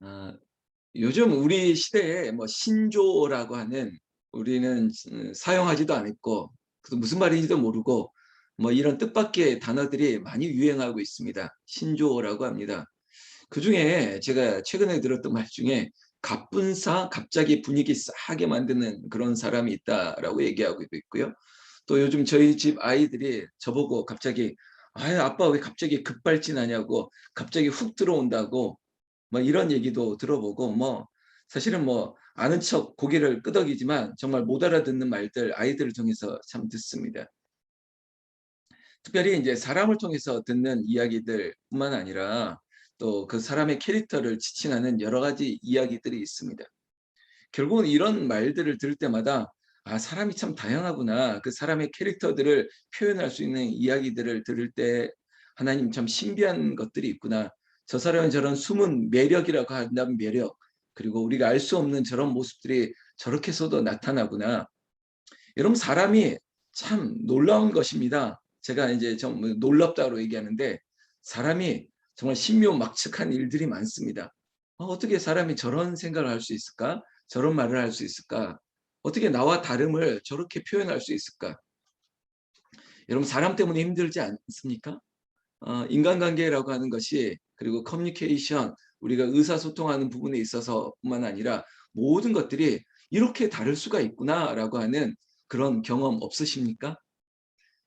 아, 요즘 우리 시대에 뭐 신조어라고 하는 우리는 사용하지도 않았고 그 무슨 말인지도 모르고 뭐 이런 뜻밖의 단어들이 많이 유행하고 있습니다. 신조어라고 합니다. 그중에 제가 최근에 들었던 말 중에 갑분싸 갑자기 분위기 싸하게 만드는 그런 사람이 있다라고 얘기하고 있고요. 또 요즘 저희 집 아이들이 저보고 갑자기 아 아빠 왜 갑자기 급발진하냐고 갑자기 훅 들어온다고 뭐 이런 얘기도 들어보고 뭐 사실은 뭐 아는 척 고개를 끄덕이지만 정말 못 알아듣는 말들 아이들을 통해서 참 듣습니다. 특별히 이제 사람을 통해서 듣는 이야기들뿐만 아니라 또 그 사람의 캐릭터를 지칭하는 여러 가지 이야기들이 있습니다. 결국은 이런 말들을 들을 때마다 '아 사람이 참 다양하구나. 그 사람의 캐릭터들을 표현할 수 있는 이야기들을 들을 때 하나님 참 신비한 것들이 있구나. 저 사람의 저런 숨은 매력이라고 한다면 매력, 그리고 우리가 알 수 없는 저런 모습들이 저렇게 해서도 나타나구나.' 여러분 사람이 참 놀라운 것입니다. 제가 이제 좀 놀랍다고 얘기하는데 사람이 정말 신묘막측한 일들이 많습니다. 어떻게 사람이 저런 생각을 할 수 있을까? 저런 말을 할 수 있을까? 어떻게 나와 다름을 저렇게 표현할 수 있을까? 여러분 사람 때문에 힘들지 않습니까? 인간관계라고 하는 것이 그리고 커뮤니케이션 우리가 의사소통하는 부분에 있어서뿐만 아니라 모든 것들이 '이렇게 다를 수가 있구나.'라고 하는 그런 경험 없으십니까?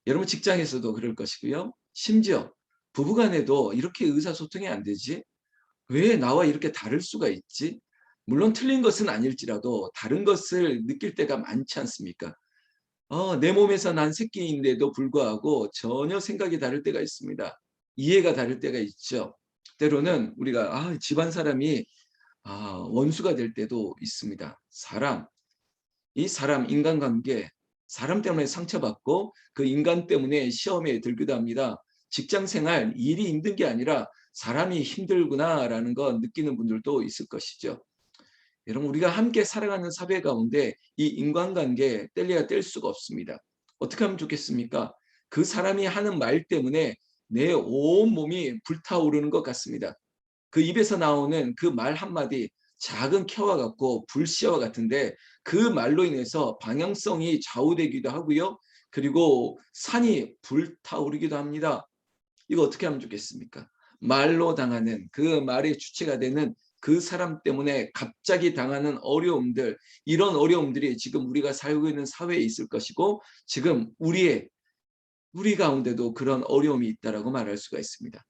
여러분 직장에서도 그럴 것이고요. 심지어 부부 간에도 '이렇게 의사소통이 안 되지? 왜 나와 이렇게 다를 수가 있지?' 물론 틀린 것은 아닐지라도 다른 것을 느낄 때가 많지 않습니까? 내 몸에서 난 새끼인데도 불구하고 전혀 생각이 다를 때가 있습니다. 이해가 다를 때가 있죠. 때로는 우리가 집안 사람이 원수가 될 때도 있습니다. 이 사람 인간관계, 사람 때문에 상처받고 그 인간 때문에 시험에 들기도 합니다. 직장 생활, 일이 힘든 게 아니라 '사람이 힘들구나.'라는 거 느끼는 분들도 있을 것이죠. 여러분 우리가 함께 살아가는 사회 가운데 이 인간관계 뗄래야 뗄 수가 없습니다. 어떻게 하면 좋겠습니까? 그 사람이 하는 말 때문에 내 온몸이 불타오르는 것 같습니다. 그 입에서 나오는 그 말 한마디 작은 캐와 같고 불씨와 같은데 그 말로 인해서 방향성이 좌우되기도 하고요. 그리고 산이 불타오르기도 합니다. 이거 어떻게 하면 좋겠습니까? 말로 당하는 그 말의 주체가 되는 그 사람 때문에 갑자기 당하는 어려움들, 이런 어려움들이 지금 우리가 살고 있는 사회에 있을 것이고 지금 우리 가운데도 그런 어려움이 있다라고 말할 수가 있습니다.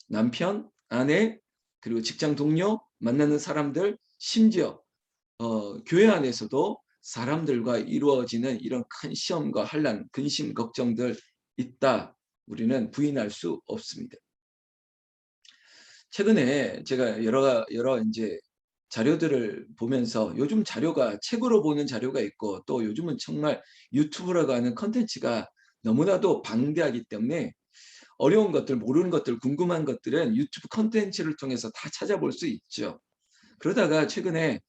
남편, 아내, 그리고 직장 동료, 만나는 사람들, 심지어 교회 안에서도 사람들과 이루어지는 이런 큰 시험과 환난, 근심, 걱정들 있다. 우리는 부인할 수 없습니다. 최근에 제가 여러 인제 자료들을 보면서 요즘 자료가 책으로 보는 자료가 있고 또 요즘은 정말 유튜브라고 하는 콘텐츠가 너무나도 방대하기 때문에 어려운 것들, 모르는 것들, 궁금한 것들은 유튜브 콘텐츠를 통해서 다 찾아볼 수 있죠. 그러다가 최근에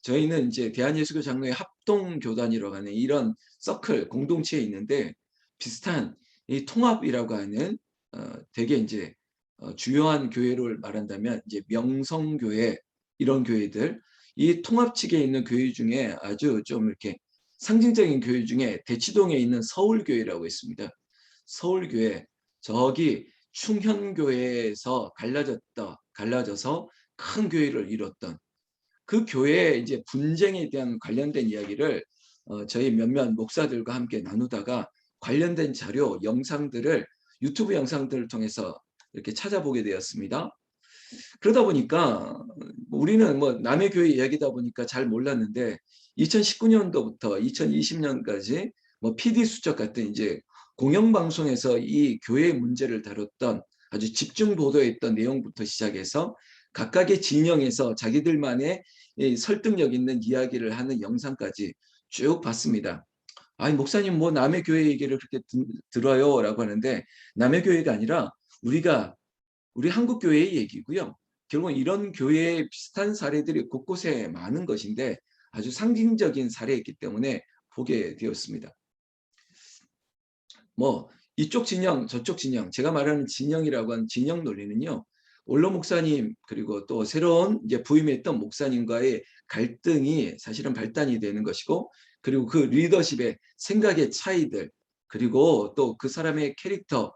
저희는 이제 대한예수교 장로회 합동교단이라고 하는 이런 서클 공동체에 있는데 비슷한 이 통합이라고 하는 되게 인제 주요한 교회를 말한다면 이제 명성교회 이런 교회들 이 통합 측에 있는 교회 중에 아주 좀 이렇게 상징적인 교회 중에 대치동에 있는 서울교회라고 있습니다. 서울교회 저기 충현교회에서 갈라져서 큰 교회를 이뤘던 그 교회의 이제 분쟁에 대한 관련된 이야기를 저희 몇몇 목사들과 함께 나누다가 관련된 자료, 영상들을 유튜브 영상들을 통해서 이렇게 찾아보게 되었습니다. 그러다 보니까 우리는 뭐 남의 교회 이야기다 보니까 잘 몰랐는데 2019년도부터 2020년까지 뭐 PD 수첩 같은 이제 공영방송에서 이 교회 문제를 다뤘던 아주 집중 보도했던 내용부터 시작해서 각각의 진영에서 자기들만의 이 설득력 있는 이야기를 하는 영상까지 쭉 봤습니다. "아니 목사님 뭐 남의 교회 얘기를 그렇게 들어요."라고 하는데 남의 교회가 아니라 우리가 우리 한국 교회의 얘기고요. 결국은 이런 교회에 비슷한 사례들이 곳곳에 많은 것인데 아주 상징적인 사례였기 때문에 보게 되었습니다. 뭐 이쪽 진영 저쪽 진영 제가 말하는 진영이라고 하는 진영 논리는요. 원로 목사님 그리고 또 새로운 이제 부임했던 목사님과의 갈등이 사실은 발단이 되는 것이고, 그리고 그 리더십의 생각의 차이들, 그리고 또 그 사람의 캐릭터,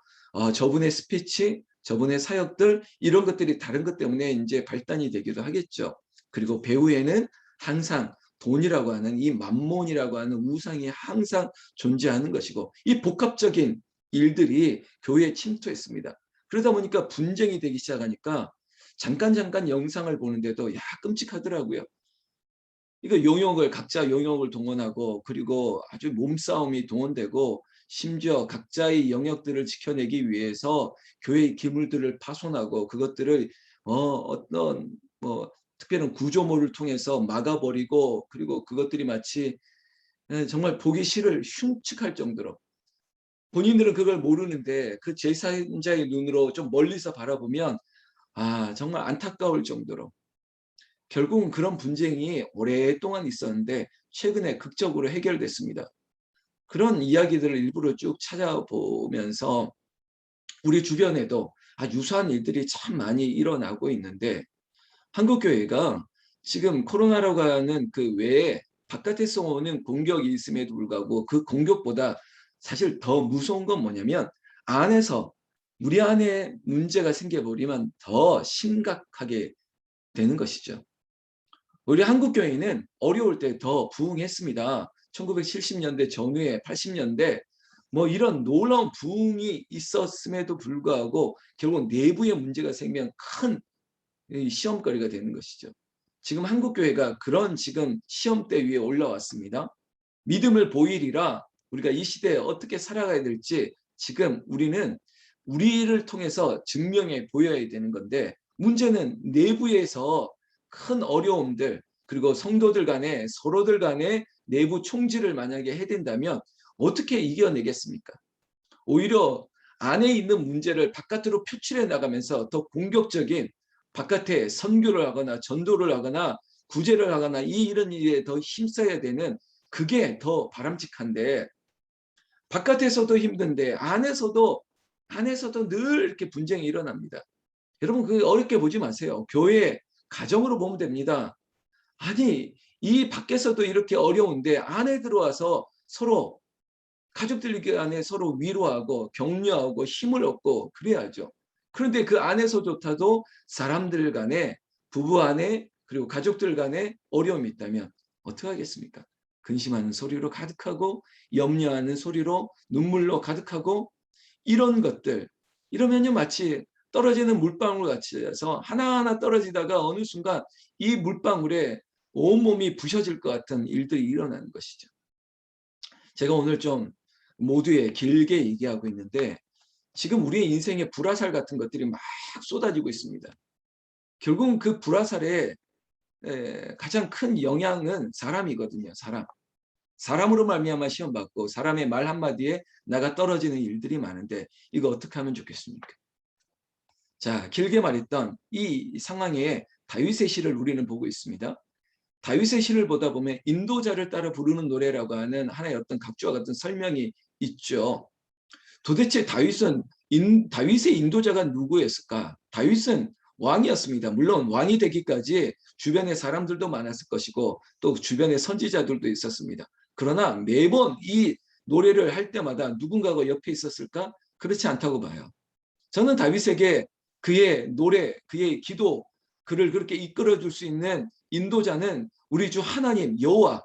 저분의 스피치, 저분의 사역들, 이런 것들이 다른 것 때문에 이제 발단이 되기도 하겠죠. 그리고 배후에는 항상 돈이라고 하는 이 만몬이라고 하는 우상이 항상 존재하는 것이고, 이 복합적인 일들이 교회에 침투했습니다. 그러다 보니까 분쟁이 되기 시작하니까 잠깐 영상을 보는데도 끔찍하더라고요. 이거 각자 용역을 동원하고, 그리고 아주 몸싸움이 동원되고, 심지어 각자의 영역들을 지켜내기 위해서 교회의 기물들을 파손하고, 그것들을 어떤 특별한 구조물을 통해서 막아버리고, 그리고 그것들이 마치 정말 보기 싫을 흉측할 정도로, 본인들은 그걸 모르는데 그 제3자의 눈으로 좀 멀리서 바라보면 정말 안타까울 정도로, 결국은 그런 분쟁이 오랫동안 있었는데 최근에 극적으로 해결됐습니다. 그런 이야기들을 일부러 쭉 찾아보면서 우리 주변에도 유사한 일들이 참 많이 일어나고 있는데, 한국교회가 지금 코로나라고 하는 그 외에 바깥에서 오는 공격이 있음에도 불구하고, 그 공격보다 사실 더 무서운 건 뭐냐면, 안에서 우리 안에 문제가 생겨버리면 더 심각하게 되는 것이죠. 우리 한국교회는 어려울 때 더 부흥했습니다. 1970년대 전후에 80년대 이런 놀라운 부흥이 있었음에도 불구하고 결국 내부의 문제가 생기면 큰 시험거리가 되는 것이죠. 지금 한국교회가 그런 지금 시험대 위에 올라왔습니다. 믿음을 보이리라, 우리가 이 시대에 어떻게 살아가야 될지 지금 우리는 우리를 통해서 증명해 보여야 되는 건데, 문제는 내부에서 큰 어려움들, 그리고 성도들 간에 서로들 간에 내부 총질을 만약에 해야 된다면 어떻게 이겨내겠습니까? 오히려 안에 있는 문제를 바깥으로 표출해 나가면서 더 공격적인, 바깥에 선교를 하거나 전도를 하거나 구제를 하거나 이런 일에 더 힘써야 되는, 그게 더 바람직한데, 바깥에서도 힘든데 안에서도 늘 이렇게 분쟁이 일어납니다. 여러분, 그 어렵게 보지 마세요. 교회 가정으로 보면 됩니다. 아니, 이 밖에서도 이렇게 어려운데 안에 들어와서 서로 가족들 간에 서로 위로하고 격려하고 힘을 얻고 그래야죠. 그런데 그 안에서조차도 사람들 간에, 부부 안에, 그리고 가족들 간에 어려움이 있다면 어떻게 하겠습니까? 근심하는 소리로 가득하고, 염려하는 소리로, 눈물로 가득하고, 이런 것들, 이러면요 마치 떨어지는 물방울 같이 해서 하나하나 떨어지다가 어느 순간 이 물방울에 온몸이 부셔질 것 같은 일들이 일어나는 것이죠. 제가 오늘 좀 모두에 길게 얘기하고 있는데, 지금 우리의 인생에 불화살 같은 것들이 막 쏟아지고 있습니다. 결국은 그 불화살의 가장 큰 영향은 사람이거든요. 사람으로 말미암아 시험받고, 사람의 말 한마디에 나가 떨어지는 일들이 많은데, 이거 어떻게 하면 좋겠습니까? 자, 길게 말했던 이 상황에 다윗의 시를 우리는 보고 있습니다. 다윗의 시를 보다 보면 인도자를 따라 부르는 노래라고 하는 하나의 어떤 각주와 같은 설명이 있죠. 도대체 다윗의 인도자가 누구였을까? 다윗은 왕이었습니다. 물론 왕이 되기까지 주변에 사람들도 많았을 것이고, 또 주변에 선지자들도 있었습니다. 그러나 매번 이 노래를 할 때마다 누군가가 옆에 있었을까? 그렇지 않다고 봐요. 저는 다윗에게 그의 노래, 그의 기도, 그를 그렇게 이끌어줄 수 있는 인도자는 우리 주 하나님 여호와,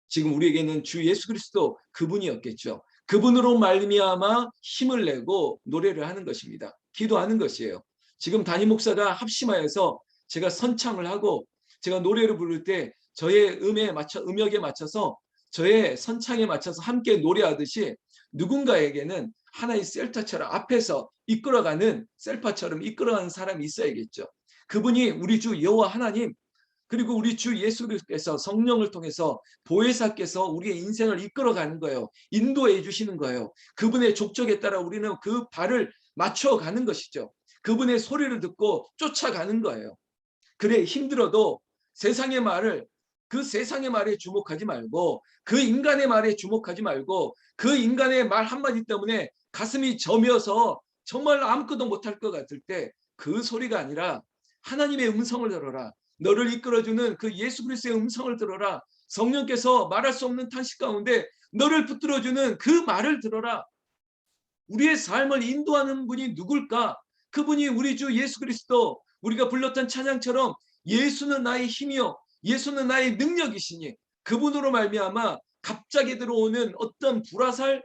지금 우리에게는 주 예수 그리스도, 그분이었겠죠. 그분으로 말미암아 힘을 내고 노래를 하는 것입니다. 기도하는 것이에요. 지금 담임 목사가 합심하여서 제가 선창을 하고, 제가 노래를 부를 때 저의 음역에 맞춰서, 저의 선창에 맞춰서 함께 노래하듯이, 누군가에게는 하나의 셀타처럼 앞에서 이끌어가는, 셀파처럼 이끌어가는 사람이 있어야겠죠. 그분이 우리 주 여호와 하나님, 그리고 우리 주 예수께서 성령을 통해서 보혜사께서 우리의 인생을 이끌어가는 거예요. 인도해 주시는 거예요. 그분의 족적에 따라 우리는 그 발을 맞춰가는 것이죠. 그분의 소리를 듣고 쫓아가는 거예요. 그래, 힘들어도 세상의 말을, 그 세상의 말에 주목하지 말고, 그 인간의 말에 주목하지 말고, 그 인간의 말 한마디 때문에 가슴이 저며서 정말 아무것도 못할 것 같을 때 그 소리가 아니라 하나님의 음성을 들어라. 너를 이끌어주는 그 예수 그리스도의 음성을 들어라. 성령께서 말할 수 없는 탄식 가운데 너를 붙들어주는 그 말을 들어라. 우리의 삶을 인도하는 분이 누굴까? 그분이 우리 주 예수 그리스도, 우리가 불렀던 찬양처럼 예수는 나의 힘이요 예수는 나의 능력이시니 그분으로 말미암아 갑자기 들어오는 어떤 불화살,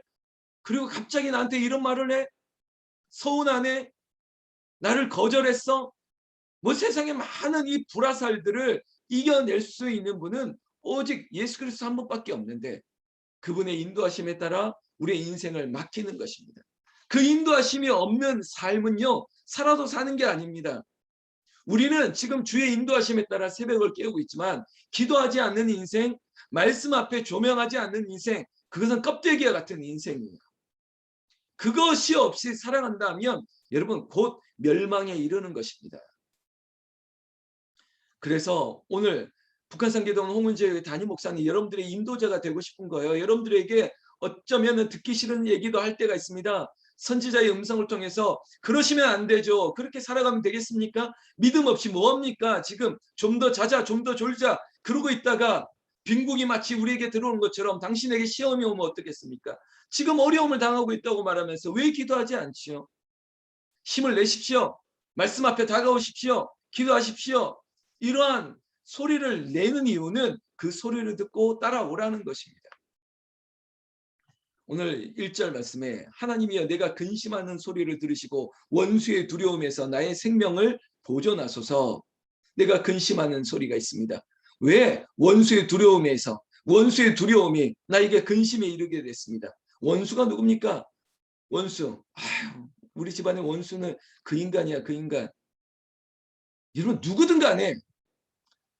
그리고 갑자기 나한테 이런 말을 해? 서운하네? 나를 거절했어? 뭐 세상에 많은 이 불화살들을 이겨낼 수 있는 분은 오직 예수 그리스도 한 분밖에 없는데, 그분의 인도하심에 따라 우리의 인생을 맡기는 것입니다. 그 인도하심이 없는 삶은요, 살아도 사는 게 아닙니다. 우리는 지금 주의 인도하심에 따라 새벽을 깨우고 있지만 기도하지 않는 인생, 말씀 앞에 조명하지 않는 인생, 그것은 껍데기와 같은 인생이에요. 그것이 없이 살아간다면 여러분 곧 멸망에 이르는 것입니다. 그래서 오늘 북한상계동 홍은재 담임 목사님, 여러분들의 인도자가 되고 싶은 거예요. 여러분들에게 어쩌면 듣기 싫은 얘기도 할 때가 있습니다. 선지자의 음성을 통해서 그러시면 안 되죠. 그렇게 살아가면 되겠습니까? 믿음 없이 뭐합니까? 지금 좀 더 자자, 좀 더 졸자 그러고 있다가 빈국이 마치 우리에게 들어오는 것처럼 당신에게 시험이 오면 어떻겠습니까? 지금 어려움을 당하고 있다고 말하면서 왜 기도하지 않지요? 힘을 내십시오. 말씀 앞에 다가오십시오. 기도하십시오. 이러한 소리를 내는 이유는 그 소리를 듣고 따라오라는 것입니다. 오늘 1절 말씀에 하나님이여 내가 근심하는 소리를 들으시고 원수의 두려움에서 나의 생명을 보존하소서. 내가 근심하는 소리가 있습니다. 왜? 원수의 두려움에서, 원수의 두려움이 나에게 근심에 이르게 됐습니다. 원수가 누굽니까? 원수. 아유, 우리 집안의 원수는 그 인간이야, 그 인간. 여러분 누구든 간에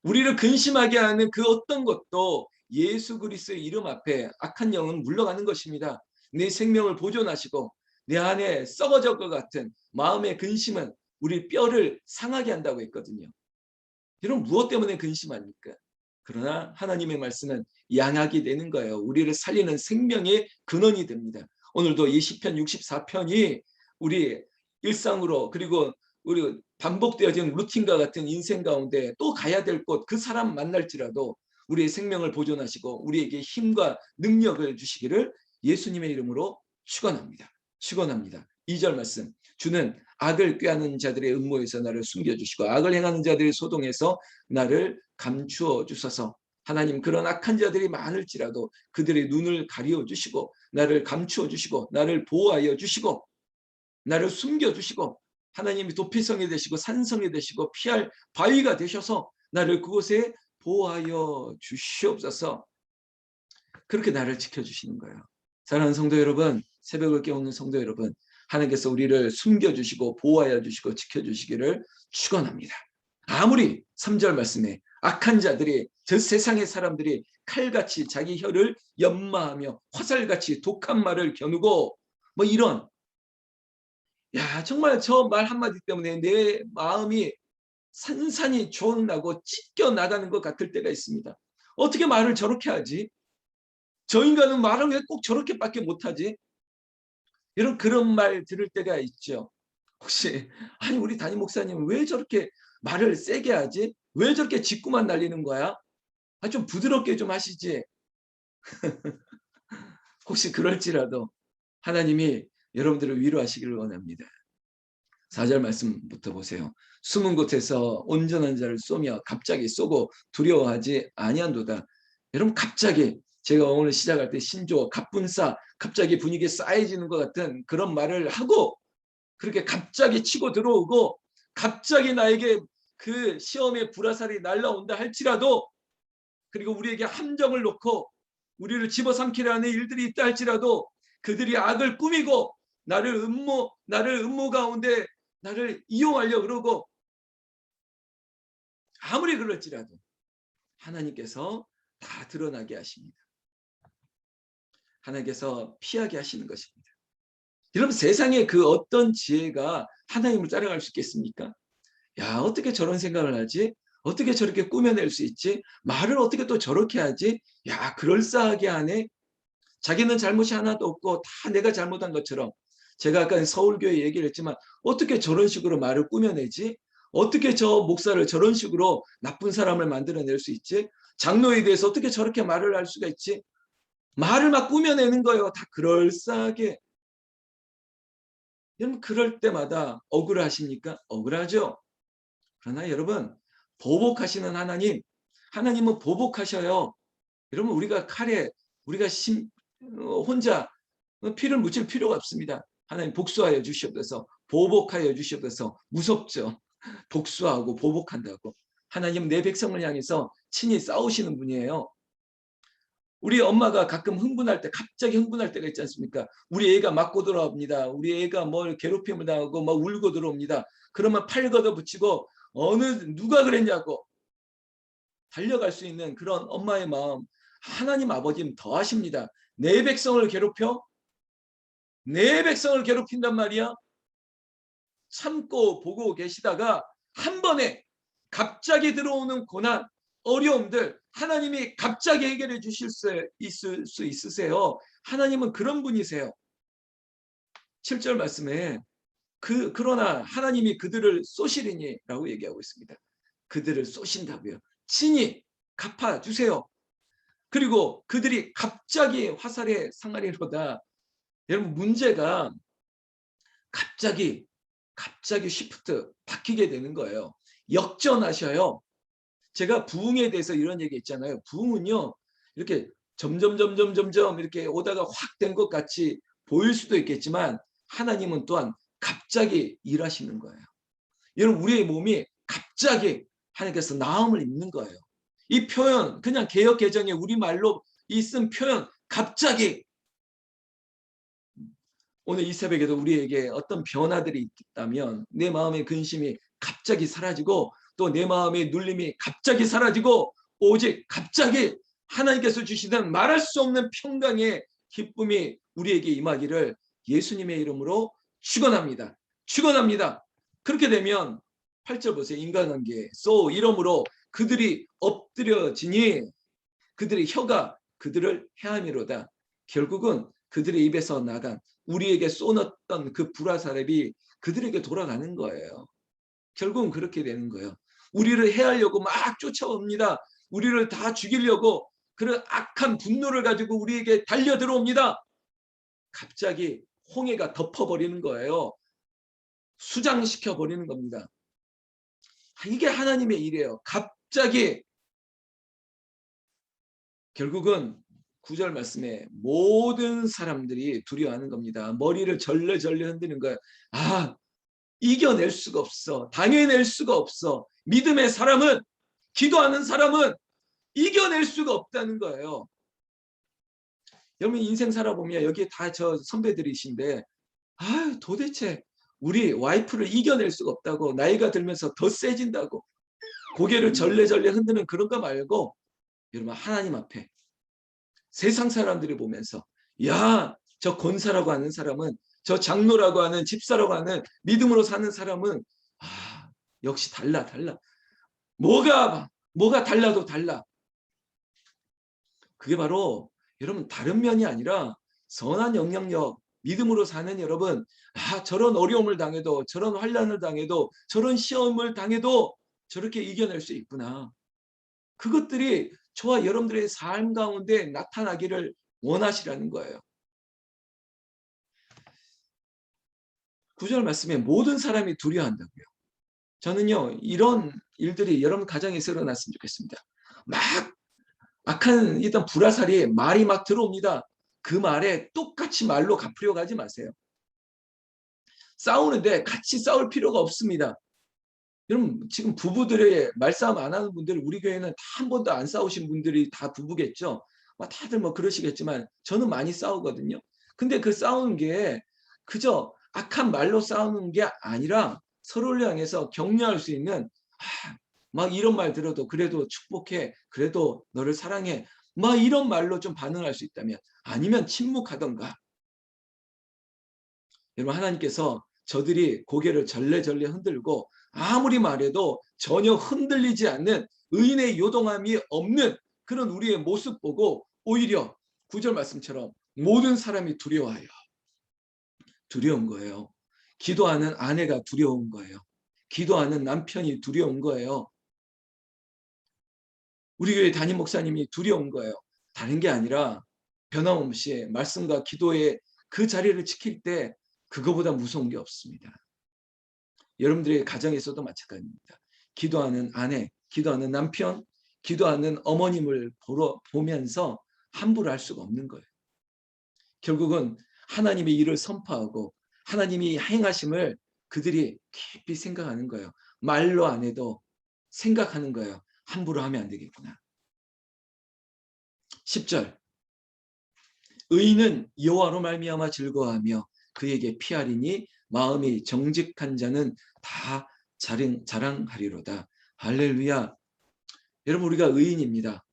우리를 근심하게 하는 그 어떤 것도 예수 그리스도의 이름 앞에 악한 영은 물러가는 것입니다. 내 생명을 보존하시고 내 안에 썩어질 것 같은 마음의 근심은 우리 뼈를 상하게 한다고 했거든요. 여러분 무엇 때문에 근심합니까? 그러나 하나님의 말씀은 양약이 되는 거예요. 우리를 살리는 생명의 근원이 됩니다. 오늘도 이 시편 64편이 우리 일상으로, 그리고 우리 반복되어진 루틴과 같은 인생 가운데 또 가야 될 곳, 그 사람 만날지라도 우리의 생명을 보존하시고 우리에게 힘과 능력을 주시기를 예수님의 이름으로 축원합니다. 축원합니다. 2절 말씀. 주는 악을 꾀하는 자들의 음모에서 나를 숨겨주시고 악을 행하는 자들의 소동에서 나를 감추어 주소서. 하나님, 그런 악한 자들이 많을지라도 그들의 눈을 가리워 주시고 나를 감추어 주시고 나를 보호하여 주시고 나를 숨겨 주시고 하나님이 도피성이 되시고 산성이 되시고 피할 바위가 되셔서 나를 그곳에 보호하여 주시옵소서. 그렇게 나를 지켜주시는 거예요. 사랑하는 성도 여러분, 새벽을 깨우는 성도 여러분, 하나님께서 우리를 숨겨주시고 보호하여 주시고 지켜주시기를 축원합니다. 아무리 3절 말씀에 악한 자들이, 저 세상의 사람들이 칼같이 자기 혀를 연마하며 화살같이 독한 말을 겨누고 뭐 이런, 야 정말 저 말 한마디 때문에 내 마음이 산산이 조각나고 찢겨나가는 것 같을 때가 있습니다. 어떻게 말을 저렇게 하지? 저 인간은 말을 왜 꼭 저렇게밖에 못하지? 이런 그런 말 들을 때가 있죠. 혹시 아니 우리 담임 목사님은 왜 저렇게 말을 세게 하지? 왜 저렇게 직구만 날리는 거야? 좀 부드럽게 좀 하시지. 혹시 그럴지라도 하나님이 여러분들을 위로하시기를 원합니다. 4절 말씀부터 보세요. 숨은 곳에서 온전한 자를 쏘며 갑자기 쏘고 두려워하지 아니한도다. 여러분 갑자기, 제가 오늘 시작할 때 신조, 갑분싸, 갑자기 분위기 싸해지는 것 같은 그런 말을 하고 그렇게 갑자기 치고 들어오고 갑자기 나에게 그 시험의 불화살이 날라온다 할지라도, 그리고 우리에게 함정을 놓고 우리를 집어삼키려 하는 일들이 있다 할지라도 그들이 악을 꾸미고 나를 음모 가운데 나를 이용하려고 그러고 아무리 그럴지라도 하나님께서 다 드러나게 하십니다. 하나님께서 피하게 하시는 것입니다. 여러분 세상에 그 어떤 지혜가 하나님을 따라갈 수 있겠습니까? 야 어떻게 저런 생각을 하지? 어떻게 저렇게 꾸며낼 수 있지? 말을 어떻게 또 저렇게 하지? 야 그럴싸하게 하네? 자기는 잘못이 하나도 없고 다 내가 잘못한 것처럼 제가 아까 서울교회 얘기를 했지만 어떻게 저런 식으로 말을 꾸며내지? 어떻게 저 목사를 저런 식으로 나쁜 사람을 만들어낼 수 있지? 장로에 대해서 어떻게 저렇게 말을 할 수가 있지? 말을 막 꾸며내는 거예요. 다 그럴싸하게. 여러분 그럴 때마다 억울하십니까? 억울하죠. 그러나 여러분 보복하시는 하나님은 보복하셔요. 여러분 우리가 칼에 우리가 혼자 피를 묻힐 필요가 없습니다. 하나님 복수하여 주시옵소서. 보복하여 주시옵소서. 무섭죠. 복수하고 보복한다고. 하나님 내 백성을 향해서 친히 싸우시는 분이에요. 우리 엄마가 가끔 흥분할 때 갑자기 흥분할 때가 있지 않습니까? 우리 애가 맞고 들어옵니다. 우리 애가 뭘 괴롭힘을 당하고 막 울고 들어옵니다. 그러면 팔 걷어붙이고 누가 그랬냐고 달려갈 수 있는 그런 엄마의 마음 하나님 아버지는 더하십니다. 내 백성을 괴롭혀? 내 백성을 괴롭힌단 말이야? 참고 보고 계시다가 한 번에 갑자기 들어오는 고난, 어려움들 하나님이 갑자기 해결해 주실 수 있으세요. 하나님은 그런 분이세요. 7절 말씀에 그러나 하나님이 그들을 쏘시리니라고 얘기하고 있습니다. 그들을 쏘신다고요. 친히 갚아주세요. 그리고 그들이 갑자기 화살에 상하리로다. 여러분 문제가 갑자기 시프트 바뀌게 되는 거예요. 역전하셔요. 제가 부흥에 대해서 이런 얘기 했잖아요. 부흥은요. 이렇게 점점 이렇게 오다가 확 된 것 같이 보일 수도 있겠지만 하나님은 또한 갑자기 일하시는 거예요. 여러분 우리의 몸이 갑자기 하나님께서 나음을 입는 거예요. 이 표현 그냥 개역 개정에 우리말로 이 쓴 표현 갑자기 오늘 이 새벽에도 우리에게 어떤 변화들이 있다면 내 마음의 근심이 갑자기 사라지고 또 내 마음의 눌림이 갑자기 사라지고 오직 갑자기 하나님께서 주시는 말할 수 없는 평강의 기쁨이 우리에게 임하기를 예수님의 이름으로 축원합니다. 축원합니다. 그렇게 되면 8절 보세요. 인간관계 이러므로 그들이 엎드려지니 그들의 혀가 그들을 해함이로다. 결국은 그들의 입에서 나간 우리에게 쏘았던 그 불화살이 그들에게 돌아가는 거예요. 결국은 그렇게 되는 거예요. 우리를 해하려고 막 쫓아옵니다. 우리를 다 죽이려고 그런 악한 분노를 가지고 우리에게 달려 들어옵니다. 갑자기 홍해가 덮어버리는 거예요. 수장시켜 버리는 겁니다. 이게 하나님의 일이에요. 갑자기 결국은 9절 말씀에 모든 사람들이 두려워하는 겁니다. 머리를 절레절레 흔드는 거예요. 이겨낼 수가 없어. 당해낼 수가 없어. 믿음의 사람은 기도하는 사람은 이겨낼 수가 없다는 거예요. 여러분 인생 살아보면 여기에 다 저 선배들이신데 도대체 우리 와이프를 이겨낼 수가 없다고 나이가 들면서 더 세진다고 고개를 절레절레 흔드는 그런 거 말고 여러분 하나님 앞에 세상 사람들이 보면서 저 권사라고 하는 사람은 저 장로라고 하는 집사라고 하는 믿음으로 사는 사람은 역시 달라. 뭐가 달라도 달라. 그게 바로 여러분 다른 면이 아니라 선한 영향력 믿음으로 사는 여러분 저런 어려움을 당해도 저런 환난을 당해도 저런 시험을 당해도 저렇게 이겨낼 수 있구나. 그것들이 저와 여러분들의 삶 가운데 나타나기를 원하시라는 거예요. 9절 말씀에 모든 사람이 두려워한다고요. 저는요 이런 일들이 여러분 가정에서 일어났으면 좋겠습니다. 막 악한 일단 불화살이 말이 막 들어옵니다. 그 말에 똑같이 말로 갚으려고 하지 마세요. 싸우는데 같이 싸울 필요가 없습니다. 여러분 지금 부부들의 말싸움 안 하는 분들 우리 교회는 다 한 번도 안 싸우신 분들이 다 부부겠죠. 다들 뭐 그러시겠지만 저는 많이 싸우거든요. 근데 그 싸우는 게 그저 악한 말로 싸우는 게 아니라 서로를 향해서 격려할 수 있는 막 이런 말 들어도 그래도 축복해. 그래도 너를 사랑해. 막 이런 말로 좀 반응할 수 있다면 아니면 침묵하던가. 여러분 하나님께서 저들이 고개를 절레절레 흔들고 아무리 말해도 전혀 흔들리지 않는 의인의 요동함이 없는 그런 우리의 모습 보고 오히려 9절 말씀처럼 모든 사람이 두려워하여 두려운 거예요. 기도하는 아내가 두려운 거예요. 기도하는 남편이 두려운 거예요. 우리 교회 담임 목사님이 두려운 거예요. 다른 게 아니라 변함없이 말씀과 기도의 그 자리를 지킬 때 그거보다 무서운 게 없습니다. 여러분들의 가정에서도 마찬가지입니다. 기도하는 아내, 기도하는 남편, 기도하는 어머님을 보면서 함부로 할 수가 없는 거예요. 결국은 하나님의 일을 선포하고 하나님이 행하심을 그들이 깊이 생각하는 거예요. 말로 안 해도 생각하는 거예요. 함부로 하면 안 되겠구나. 10절 의인은 여호와로 말미암아 즐거워하며 그에게 피하리니 마음이 정직한 자는 다 자랑하리로다. 할렐루야. 여러분 우리가 의인입니다.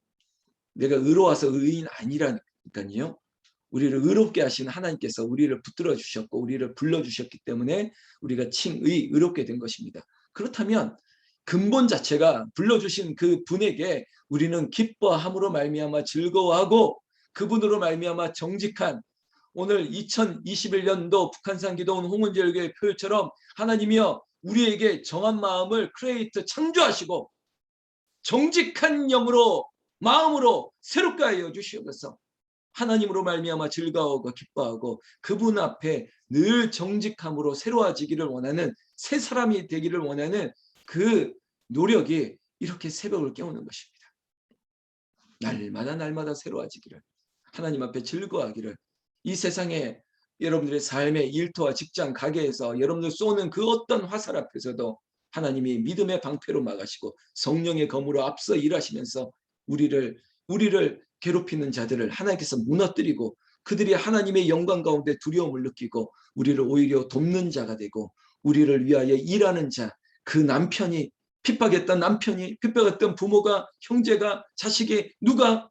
내가 의로워서 의인 아니라니까요. 우리를 의롭게 하신 하나님께서 우리를 붙들어 주셨고 우리를 불러주셨기 때문에 우리가 의롭게 된 것입니다. 그렇다면 근본 자체가 불러주신 그 분에게 우리는 기뻐함으로 말미암아 즐거워하고 그분으로 말미암아 정직한 오늘 2021년도 북한산 기도원 홍은절교의 표처럼 하나님이여 우리에게 정한 마음을 크리에이트 창조하시고 정직한 영으로 마음으로 새롭게 하여 주시옵소서. 하나님으로 말미암아 즐거워하고 기뻐하고 그분 앞에 늘 정직함으로 새로워지기를 원하는 새 사람이 되기를 원하는 그 노력이 이렇게 새벽을 깨우는 것입니다. 날마다 새로워지기를 하나님 앞에 즐거워하기를 이 세상에 여러분들의 삶의 일터와 직장 가게에서 여러분들 쏘는 그 어떤 화살 앞에서도 하나님이 믿음의 방패로 막으시고 성령의 검으로 앞서 일하시면서 우리를 괴롭히는 자들을 하나님께서 무너뜨리고 그들이 하나님의 영광 가운데 두려움을 느끼고 우리를 오히려 돕는 자가 되고 우리를 위하여 일하는 자, 그 남편이 핍박했던 남편이 핍박했던 부모가 형제가 자식이 누가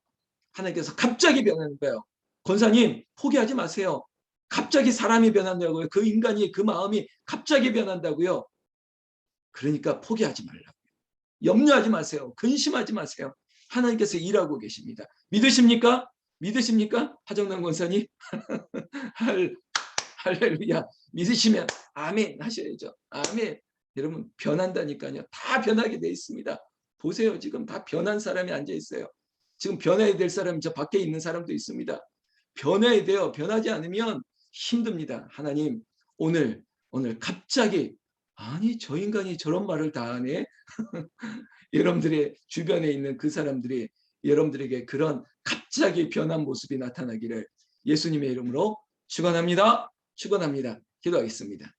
하나님께서 갑자기 변하는 거예요. 권사님 포기하지 마세요. 갑자기 사람이 변한다고요. 그 인간이 그 마음이 갑자기 변한다고요. 그러니까 포기하지 말라고요. 염려하지 마세요. 근심하지 마세요. 하나님께서 일하고 계십니다. 믿으십니까? 믿으십니까? 하정남 권사님? 할렐루야. 믿으시면 아멘 하셔야죠. 아멘. 여러분 변한다니까요. 다 변하게 돼 있습니다. 보세요. 지금 다 변한 사람이 앉아 있어요. 지금 변해야 될 사람이 저 밖에 있는 사람도 있습니다. 변해야 돼요. 변하지 않으면 힘듭니다. 하나님 오늘 갑자기 아니 저 인간이 저런 말을 다 하네. 여러분들의 주변에 있는 그 사람들이 여러분들에게 그런 갑자기 변한 모습이 나타나기를 예수님의 이름으로 축원합니다. 축원합니다. 기도하겠습니다.